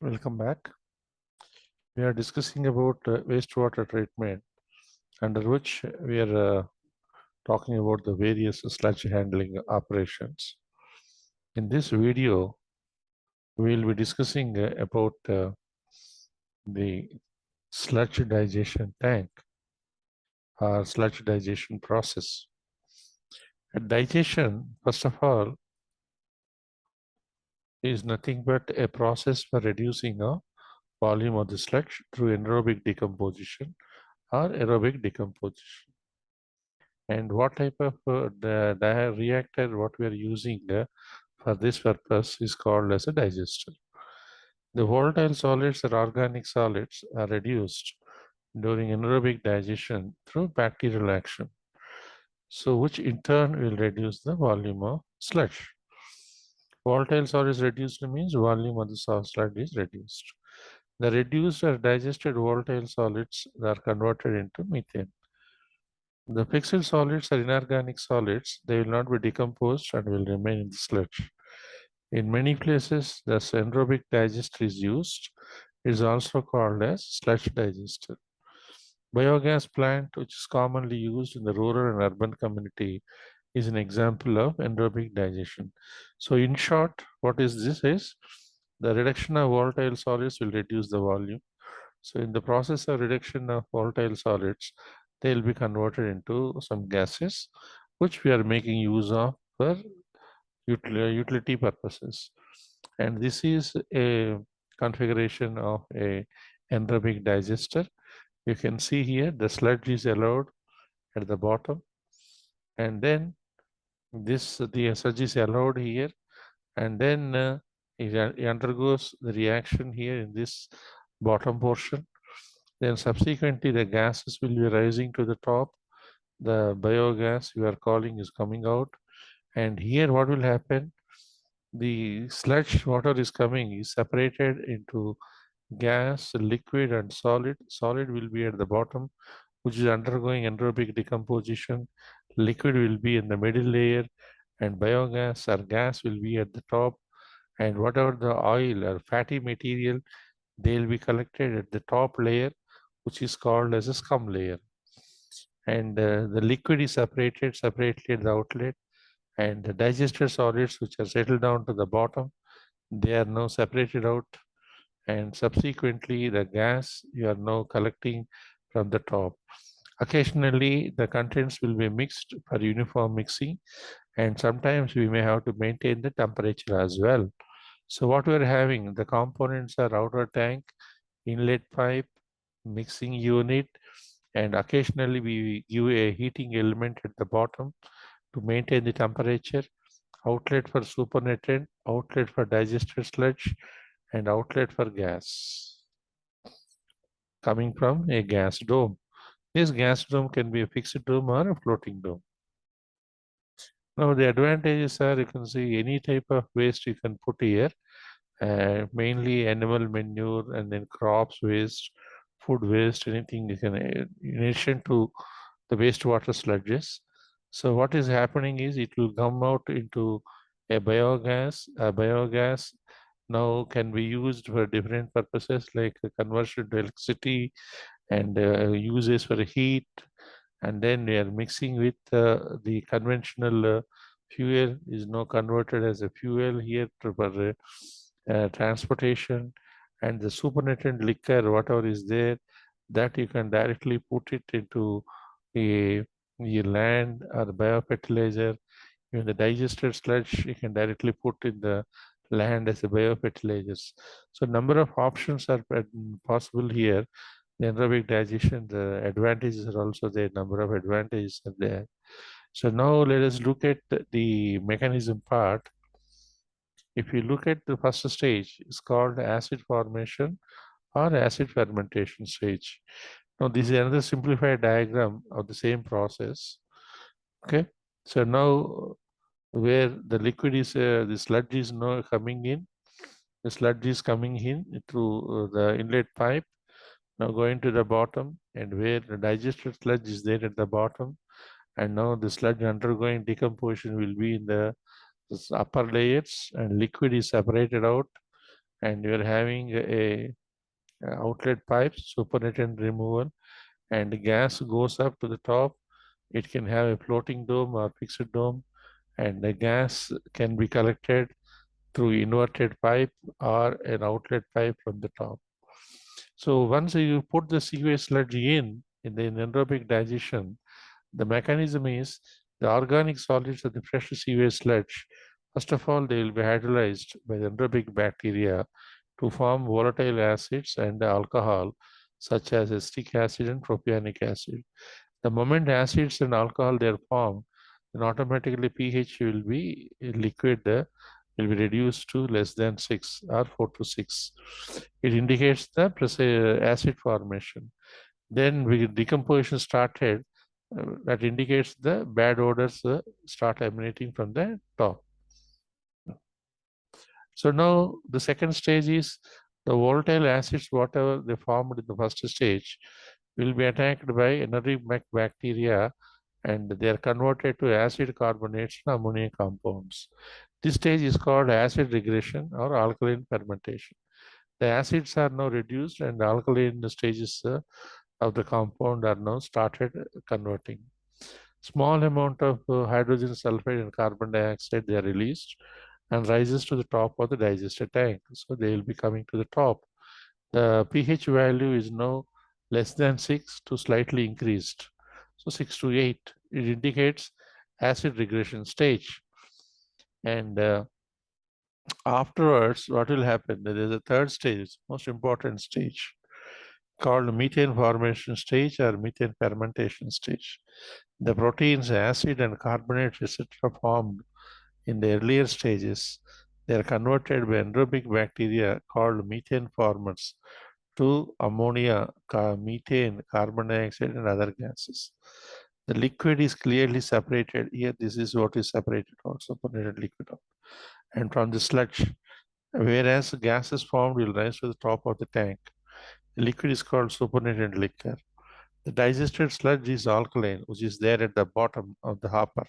Welcome back. We are discussing about wastewater treatment, under which we are talking about the various sludge handling operations. In this video, we will be discussing about the sludge digestion tank or sludge digestion process. Digestion, first of all, is nothing but a process for reducing a volume of the sludge through anaerobic decomposition or aerobic decomposition. And what type of the reactor what we are using for this purpose is called as a digester. The volatile solids or organic solids are reduced during anaerobic digestion through bacterial action, so which in turn will reduce the volume of sludge. Volatile solids reduced means volume of the sludge is reduced. The reduced or digested volatile solids are converted into methane. The fixed solids are inorganic solids. They will not be decomposed and will remain in the sludge. In many places, the anaerobic digester is used. It is also called as sludge digester. Biogas plant, which is commonly used in the rural and urban community, is an example of anaerobic digestion. So in short, what is this is, the reduction of volatile solids will reduce the volume. So in the process of reduction of volatile solids, they will be converted into some gases, which we are making use of for utility purposes. And this is a configuration of a anaerobic digester. You can see here the sludge is allowed at the bottom, and then the sludge is allowed here, and then it undergoes the reaction here in this bottom portion. Then subsequently the gases will be rising to the top. The biogas you are calling is coming out, and here what will happen, the sludge water is coming is separated into gas, liquid and solid. Solid will be at the bottom, which is undergoing anaerobic decomposition. Liquid will be in the middle layer, and biogas or gas will be at the top, and whatever the oil or fatty material, they will be collected at the top layer, which is called as a scum layer. And the liquid is separated separately at the outlet, and the digested solids which are settled down to the bottom, they are now separated out, and subsequently the gas you are now collecting from the top. Occasionally the contents will be mixed for uniform mixing, and sometimes we may have to maintain the temperature as well. So what we are having, the components are outer tank, inlet pipe, mixing unit, and occasionally we give a heating element at the bottom to maintain the temperature, outlet for supernatant, outlet for digested sludge, and outlet for gas coming from a gas dome. This gas dome can be a fixed dome or a floating dome. Now the advantages are, you can see any type of waste you can put here, mainly animal manure and then crops waste, food waste, anything you can, in addition to the wastewater sludges. So what is happening is it will come out into a biogas. A biogas now can be used for different purposes like conversion to electricity and uses for heat. And then we are mixing with the conventional fuel is now converted as a fuel here for transportation, and the supernatant liquor, whatever is there, that you can directly put it into a land or biofertilizer. Even the digested sludge, you can directly put in the land as a biofertilizers. So number of options are possible here. The anaerobic digestion, the advantages are also there, number of advantages are there. So now let us look at the mechanism part. If you look at the first stage, it's called acid formation or acid fermentation stage. Now this is another simplified diagram of the same process. Okay, so now where the liquid is, the sludge is now coming in, the sludge is coming in through the inlet pipe, now going to the bottom, and where the digested sludge is there at the bottom, and now the sludge undergoing decomposition will be in the upper layers, and liquid is separated out, and you're having a outlet pipe, supernatant removal, and gas goes up to the top. It can have a floating dome or fixed dome, and the gas can be collected through inverted pipe or an outlet pipe from the top. So once you put the sewage sludge in the anaerobic digestion, the mechanism is the organic solids of the fresh sewage sludge. First of all, they will be hydrolyzed by the anaerobic bacteria to form volatile acids and alcohol, such as acetic acid and propionic acid. The moment acids and alcohol they are formed, then automatically pH will be liquid, will be reduced to less than 6 or 4 to 6. It indicates the acid formation. Then with decomposition started, that indicates the bad odors start emanating from the top. So now the second stage is the volatile acids, whatever they formed in the first stage, will be attacked by anaerobic bacteria and they are converted to acid carbonates and ammonia compounds. This stage is called acid regression or alkaline fermentation. The acids are now reduced and alkaline stages of the compound are now started converting. Small amount of hydrogen sulfide and carbon dioxide they are released and rises to the top of the digester tank. So they will be coming to the top. The pH value is now less than 6 to slightly increased. So 6 to 8. It indicates acid regression stage. And afterwards, what will happen? There is a third stage, most important stage, called methane formation stage or methane fermentation stage. The proteins, acid and carbonates, etc., formed in the earlier stages, they are converted by anaerobic bacteria called methane formers to ammonia, methane, carbon dioxide, and other gases. The liquid is clearly separated. Here, this is what is separated also, supernatant liquid. And from the sludge, whereas gases formed will rise to the top of the tank. The liquid is called supernatant liquor. The digested sludge is alkaline, which is there at the bottom of the hopper,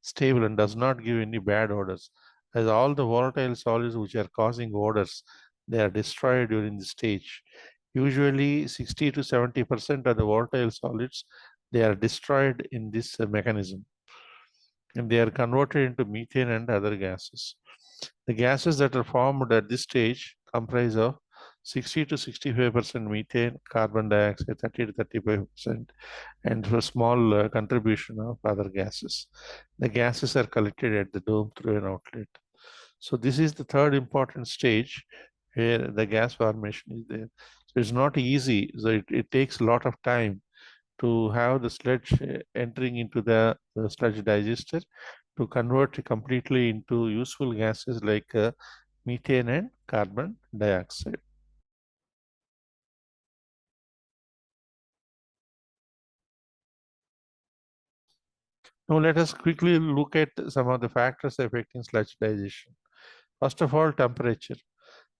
stable and does not give any bad odors. As all the volatile solids which are causing odors, they are destroyed during the stage. Usually 60 to 70% of the volatile solids, they are destroyed in this mechanism. And they are converted into methane and other gases. The gases that are formed at this stage comprise of 60 to 65% methane, carbon dioxide 30 to 35%, and a small contribution of other gases. The gases are collected at the dome through an outlet. So this is the third important stage where the gas formation is there. So it's not easy. So it takes a lot of time to have the sludge entering into the sludge digester to convert completely into useful gases like methane and carbon dioxide. Now let us quickly look at some of the factors affecting sludge digestion. First of all, temperature.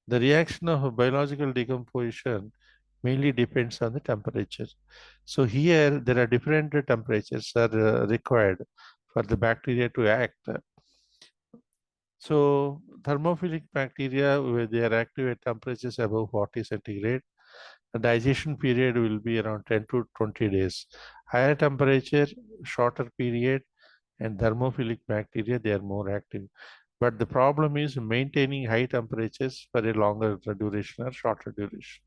The reaction of biological decomposition mainly depends on the temperature. So here there are different temperatures are required for the bacteria to act. So thermophilic bacteria, where they are active at temperatures above 40 centigrade, the digestion period will be around 10 to 20 days. Higher temperature, shorter period, and thermophilic bacteria, they are more active. But the problem is maintaining high temperatures for a longer duration or shorter duration.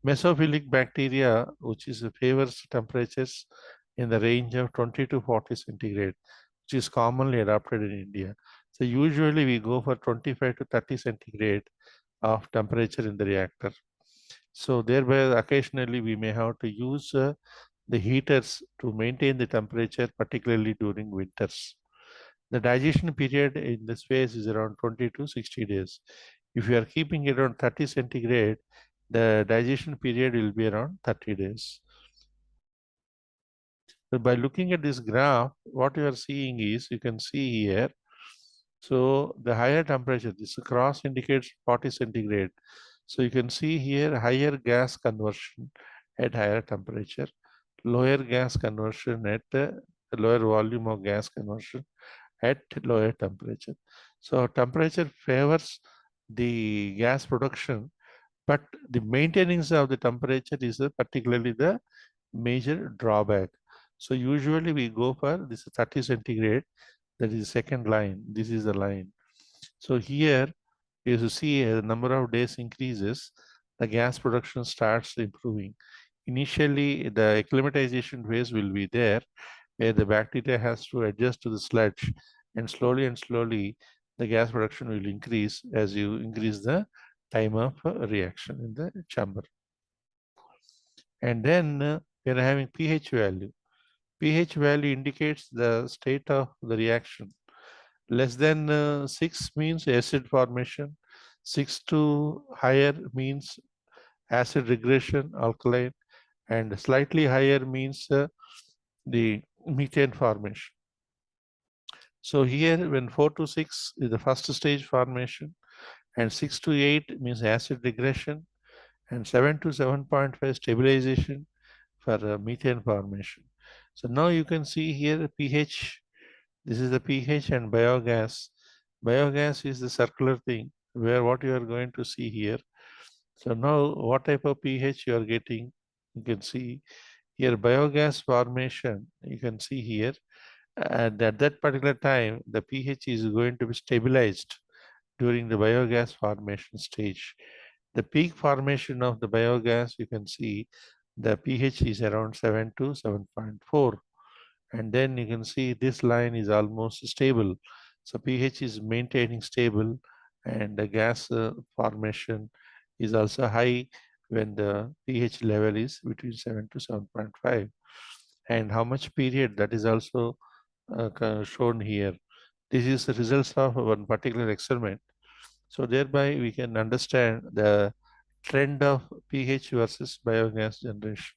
Mesophilic bacteria, which is favors temperatures in the range of 20 to 40 centigrade, which is commonly adopted in India. So usually we go for 25 to 30 centigrade of temperature in the reactor. So thereby occasionally we may have to use the heaters to maintain the temperature, particularly during winters. The digestion period in this phase is around 20 to 60 days. If you are keeping it around 30 centigrade, the digestion period will be around 30 days. So by looking at this graph, what you are seeing is, you can see here, so the higher temperature, this cross indicates 40 centigrade. So you can see here higher gas conversion at higher temperature, lower gas conversion at lower volume of gas conversion at lower temperature. So temperature favors the gas production, but the maintenance of the temperature is particularly the major drawback. So usually we go for this 30 centigrade, that is the second line. This is the line. So here, as you see, the number of days increases, the gas production starts improving. Initially, the acclimatization phase will be there, where the bacteria has to adjust to the sludge, and slowly, the gas production will increase as you increase the time of reaction in the chamber. And then we are having pH value. pH value indicates the state of the reaction. Less than 6 means acid formation. 6 to higher means acid regression, alkaline, and slightly higher means the methane formation. So here, when 4 to 6 is the first stage formation, and 6 to 8 means acid regression, and 7 to 7.5 stabilization for methane formation. So now you can see here the pH. This is the pH and biogas. Biogas is the circular thing where what you are going to see here. So now what type of pH you are getting, you can see here biogas formation, you can see here. And at that particular time, the pH is going to be stabilized during the biogas formation stage. The peak formation of the biogas, you can see the pH is around 7 to 7.4. And then you can see this line is almost stable. So pH is maintaining stable, and the gas formation is also high when the pH level is between 7 to 7.5. And how much period, that is also shown here. This is the results of one particular experiment. So thereby we can understand the trend of pH versus biogas generation.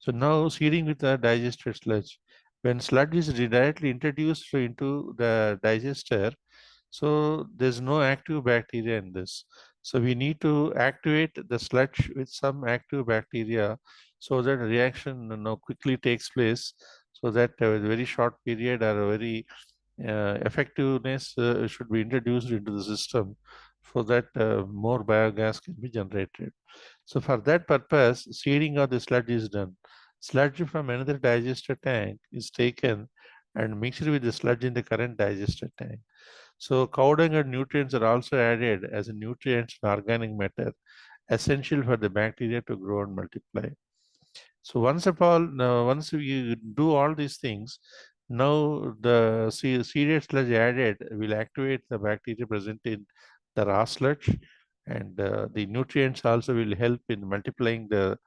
So now seeding with the digested sludge. When sludge is directly introduced into the digester, so there's no active bacteria in this. So we need to activate the sludge with some active bacteria so that reaction quickly takes place, so that a very short period or a very effectiveness should be introduced into the system so that more biogas can be generated. So for that purpose, seeding of the sludge is done. Sludge from another digester tank is taken and mixed with the sludge in the current digester tank. So cow dung and nutrients are also added as a nutrients and organic matter essential for the bacteria to grow and multiply. So once we do all these things, now the seeded sludge added will activate the bacteria present in the raw sludge, and the nutrients also will help in multiplying the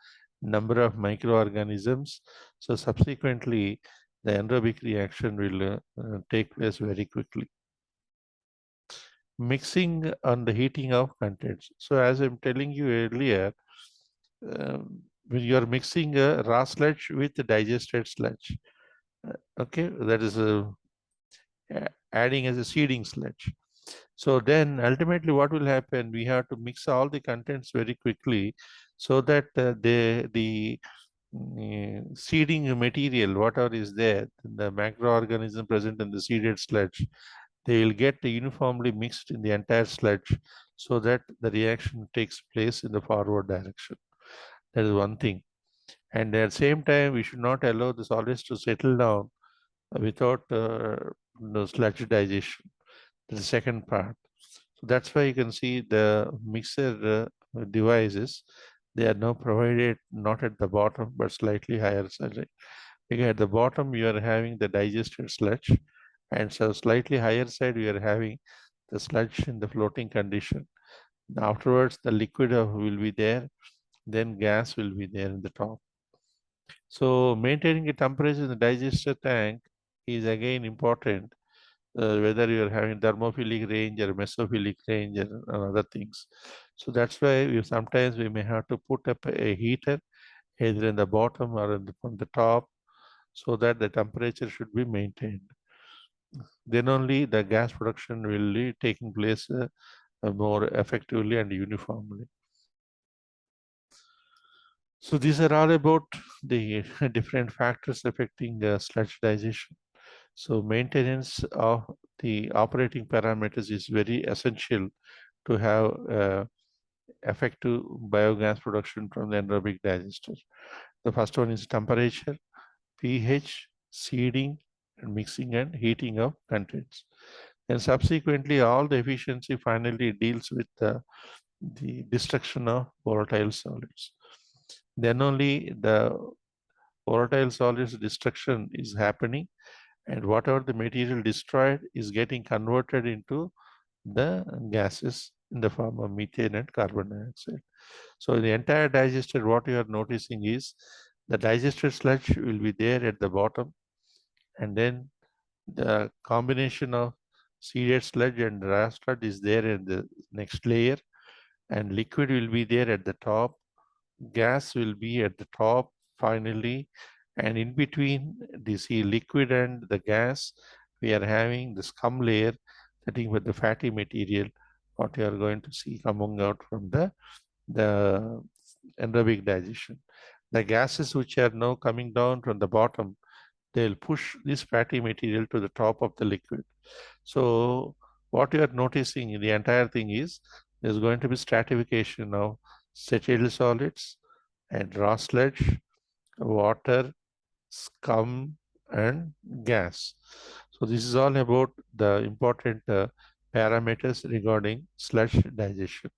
number of microorganisms. So subsequently, the anaerobic reaction will take place very quickly. Mixing and the heating of contents. So as I'm telling you earlier, when you are mixing a raw sludge with the digested sludge, okay, that is adding as a seeding sludge. So then ultimately what will happen, we have to mix all the contents very quickly so that the seeding material, whatever is there, the microorganism present in the seeded sludge, they will get uniformly mixed in the entire sludge so that the reaction takes place in the forward direction. That is one thing. And at the same time, we should not allow the solids to settle down without sludge digestion. That's the second part. So that's why you can see the mixer devices, they are now provided not at the bottom, but slightly higher side. Because at the bottom, you are having the digested sludge, and so slightly higher side, we are having the sludge in the floating condition. Afterwards, the liquid will be there, then gas will be there in the top. So maintaining a temperature in the digester tank is again important, whether you are having thermophilic range or mesophilic range and other things. So that's why sometimes we may have to put up a heater either in the bottom or on the top so that the temperature should be maintained. Then only the gas production will be taking place more effectively and uniformly. So these are all about the different factors affecting sludge digestion. So maintenance of the operating parameters is very essential to have effective biogas production from the anaerobic digester. The first one is temperature, pH, seeding, and mixing and heating of contents. And subsequently, all the efficiency finally deals with the destruction of volatile solids. Then only the volatile solids destruction is happening, and whatever the material destroyed is getting converted into the gases in the form of methane and carbon dioxide. So the entire digester, what you are noticing is the digested sludge will be there at the bottom, and then the combination of seeded sludge and raw sludge is there in the next layer, and liquid will be there at the top, gas will be at the top finally, and in between the liquid and the gas, we are having the scum layer, setting with the fatty material, what you are going to see coming out from the anaerobic digestion. The gases which are now coming down from the bottom, they'll push this fatty material to the top of the liquid. So what you are noticing in the entire thing is there's going to be stratification of settled solids and raw sludge, water, scum, and gas. So this is all about the important parameters regarding sludge digestion.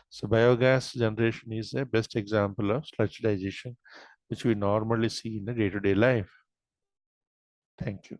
So biogas generation is a best example of sludge digestion, which we normally see in the day-to-day life. Thank you.